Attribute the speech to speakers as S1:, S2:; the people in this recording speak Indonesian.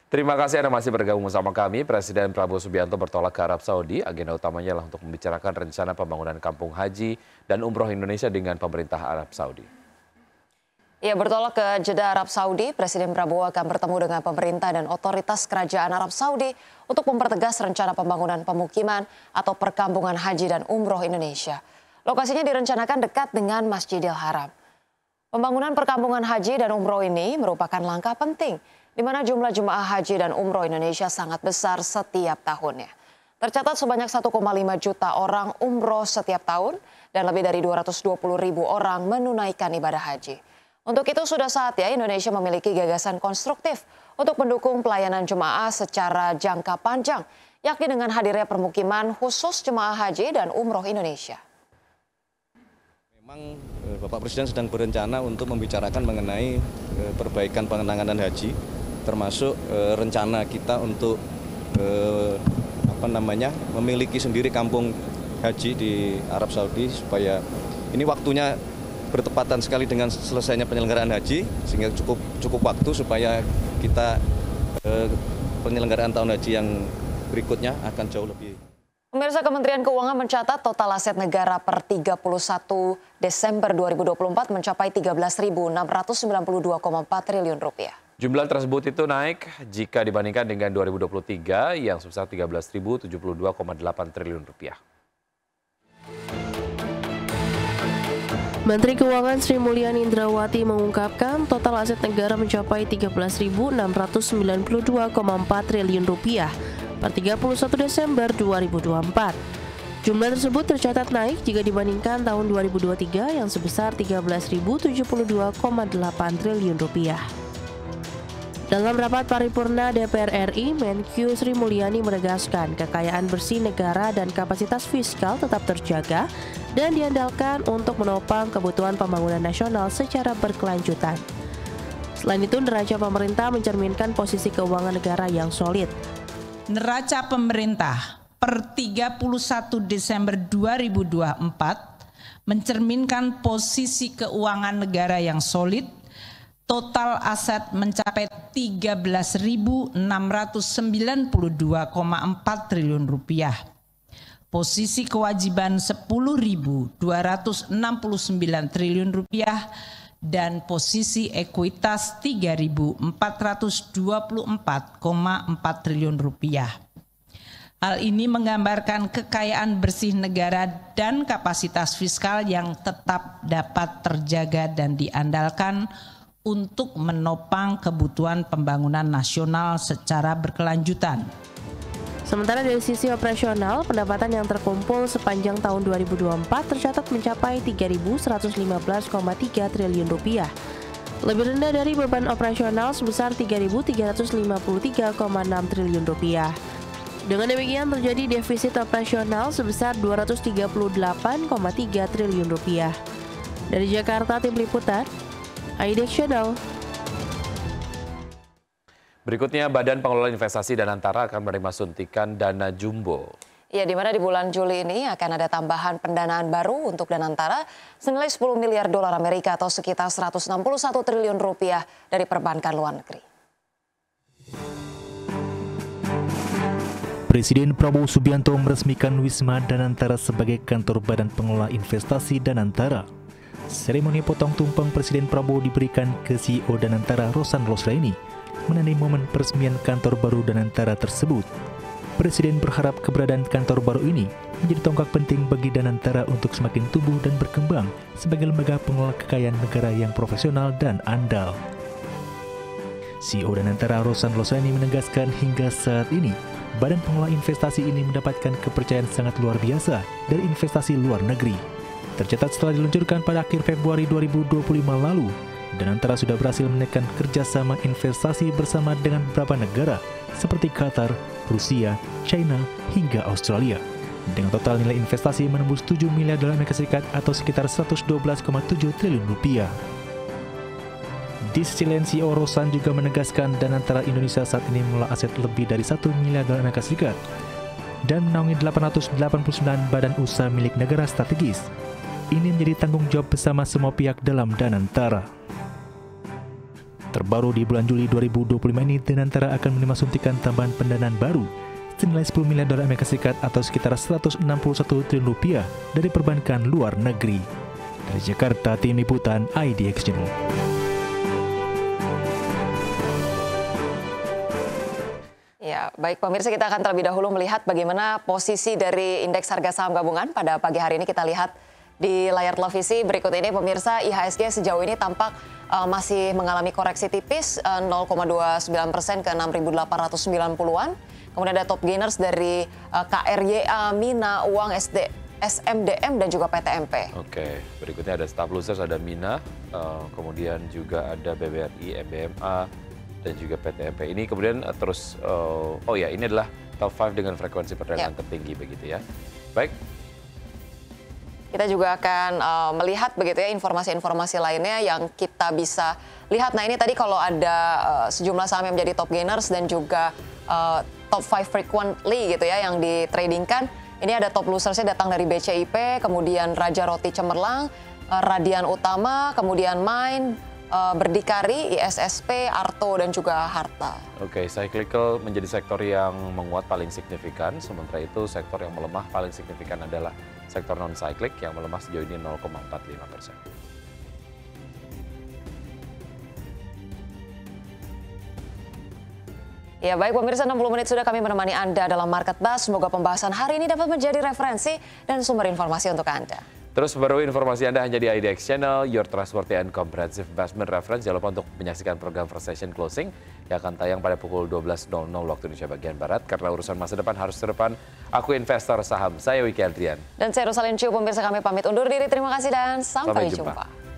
S1: Terima kasih Anda masih bergabung bersama kami. Presiden Prabowo Subianto bertolak ke Arab Saudi. Agenda utamanya adalah untuk membicarakan rencana pembangunan kampung haji dan umroh Indonesia dengan pemerintah Arab Saudi.
S2: Ia bertolak ke Jeddah Arab Saudi. Presiden Prabowo akan bertemu dengan pemerintah dan otoritas kerajaan Arab Saudi untuk mempertegas rencana pembangunan pemukiman atau perkampungan haji dan umroh Indonesia. Lokasinya direncanakan dekat dengan Masjidil Haram. Pembangunan perkampungan haji dan umroh ini merupakan langkah penting, di mana jumlah jemaah haji dan umroh Indonesia sangat besar setiap tahunnya. Tercatat sebanyak 1,5 juta orang umroh setiap tahun dan lebih dari 220.000 orang menunaikan ibadah haji. Untuk itu sudah saatnya Indonesia memiliki gagasan konstruktif untuk mendukung pelayanan jemaah secara jangka panjang, yakni dengan hadirnya permukiman khusus jemaah haji dan umroh Indonesia.
S3: Memang Bapak Presiden sedang berencana untuk membicarakan mengenai perbaikan penanganan haji, termasuk rencana kita untuk memiliki sendiri kampung haji di Arab Saudi, supaya ini waktunya bertepatan sekali dengan selesainya penyelenggaraan haji, sehingga cukup waktu supaya kita penyelenggaraan tahun haji yang berikutnya akan jauh lebih.
S2: Pemirsa, Kementerian Keuangan mencatat total aset negara per 31 Desember 2024 mencapai 13.692,4 triliun rupiah.
S1: Jumlah tersebut itu naik jika dibandingkan dengan 2023 yang sebesar 13.072,8 triliun rupiah.
S4: Menteri Keuangan Sri Mulyani Indrawati mengungkapkan total aset negara mencapai 13.692,4 triliun rupiah per 31 Desember 2024. Jumlah tersebut tercatat naik jika dibandingkan tahun 2023 yang sebesar 13.072,8 triliun rupiah. Dalam rapat paripurna DPR RI, Menkyu Sri Mulyani menegaskan kekayaan bersih negara dan kapasitas fiskal tetap terjaga dan diandalkan untuk menopang kebutuhan pembangunan nasional secara berkelanjutan. Selain itu, neraca pemerintah mencerminkan posisi keuangan negara yang solid.
S5: Neraca pemerintah per 31 Desember 2024 mencerminkan posisi keuangan negara yang solid. Total aset mencapai 13.692,4 triliun rupiah. Posisi kewajiban 10.269 triliun rupiah dan posisi ekuitas 3.424,4 triliun rupiah. Hal ini menggambarkan kekayaan bersih negara dan kapasitas fiskal yang tetap dapat terjaga dan diandalkan untuk menopang kebutuhan pembangunan nasional secara berkelanjutan.
S4: Sementara dari sisi operasional, pendapatan yang terkumpul sepanjang tahun 2024 tercatat mencapai 3.115,3 triliun rupiah. Lebih rendah dari beban operasional sebesar 3.353,6 triliun rupiah. Dengan demikian terjadi defisit operasional sebesar 238,3 triliun rupiah. Dari Jakarta, tim liputan Aidek Channel.
S1: Berikutnya, Badan Pengelola Investasi Danantara akan menerima suntikan dana jumbo.
S2: Ya, di mana di bulan Juli ini akan ada tambahan pendanaan baru untuk Danantara senilai 10 miliar dolar Amerika atau sekitar 161 triliun rupiah dari perbankan luar negeri.
S6: Presiden Prabowo Subianto meresmikan Wisma Danantara sebagai kantor Badan Pengelola Investasi Danantara. Seremoni potong tumpeng Presiden Prabowo diberikan ke CEO Danantara Rosan Roslaini menandai momen peresmian kantor baru Danantara tersebut. Presiden berharap keberadaan kantor baru ini menjadi tonggak penting bagi Danantara untuk semakin tumbuh dan berkembang sebagai lembaga pengelola kekayaan negara yang profesional dan andal. CEO Danantara Rosan Roslaini menegaskan hingga saat ini Badan Pengelola Investasi ini mendapatkan kepercayaan sangat luar biasa dari investasi luar negeri. Tercatat setelah diluncurkan pada akhir Februari 2025 lalu, Danantara sudah berhasil menekan kerjasama investasi bersama dengan beberapa negara seperti Qatar, Rusia, China, hingga Australia. Dengan total nilai investasi menembus 7 miliar dolar Amerika Serikat atau sekitar 112,7 triliun rupiah. Di sisi lain, CEO Rosan juga menegaskan Danantara Indonesia saat ini mengelola aset lebih dari 1 miliar dolar Amerika Serikat dan menaungi 889 badan usaha milik negara strategis. Ini menjadi tanggung jawab bersama semua pihak dalam Danantara. Terbaru di bulan Juli 2025 ini, Danantara akan menerima suntikan tambahan pendanaan baru senilai 10 miliar dolar Amerika Serikat atau sekitar 161 triliun rupiah dari perbankan luar negeri. Dari Jakarta, Tim Liputan IDX Channel.
S2: Ya, baik pemirsa, kita akan terlebih dahulu melihat bagaimana posisi dari indeks harga saham gabungan pada pagi hari ini. Kita lihat di layar televisi berikut ini pemirsa, IHSG sejauh ini tampak masih mengalami koreksi tipis 0,29% ke 6.890-an. Kemudian ada top gainers dari KRYA, Mina, Uang, SMDM dan juga PTMP.
S1: Oke, berikutnya ada stop losers, ada Mina, kemudian juga ada BBRI, MBMA, dan juga PTMP. Ini kemudian terus, ini adalah top 5 dengan frekuensi perdagangan tertinggi begitu ya. Baik.
S2: Kita juga akan melihat begitu ya informasi-informasi lainnya yang kita bisa lihat. Nah ini tadi kalau ada sejumlah saham yang menjadi top gainers dan juga top 5 frequently gitu ya yang ditradingkan. Ini ada top losersnya datang dari BCIP, kemudian Raja Roti Cemerlang, Radian Utama, kemudian Mine, Berdikari, ISSP, Arto dan juga Harta. Oke,
S1: cyclical menjadi sektor yang menguat paling signifikan, sementara itu sektor yang melemah paling signifikan adalah sektor non-cyclic yang melemah sejauh ini 0,45%.
S2: Ya baik pemirsa, 60 menit sudah kami menemani Anda dalam Market Buzz. Semoga pembahasan hari ini dapat menjadi referensi dan sumber informasi untuk Anda.
S1: Terus baru informasi Anda hanya di IDX Channel, your trustworthy and comprehensive investment reference. Jangan lupa untuk menyaksikan program First Session Closing yang akan tayang pada pukul 12.00 waktu Indonesia bagian Barat. Karena urusan masa depan harus terdepan, aku investor saham. Saya Wiki Adrian.
S2: Dan saya Rosalyn Chiu, pemirsa kami pamit undur diri. Terima kasih dan sampai jumpa.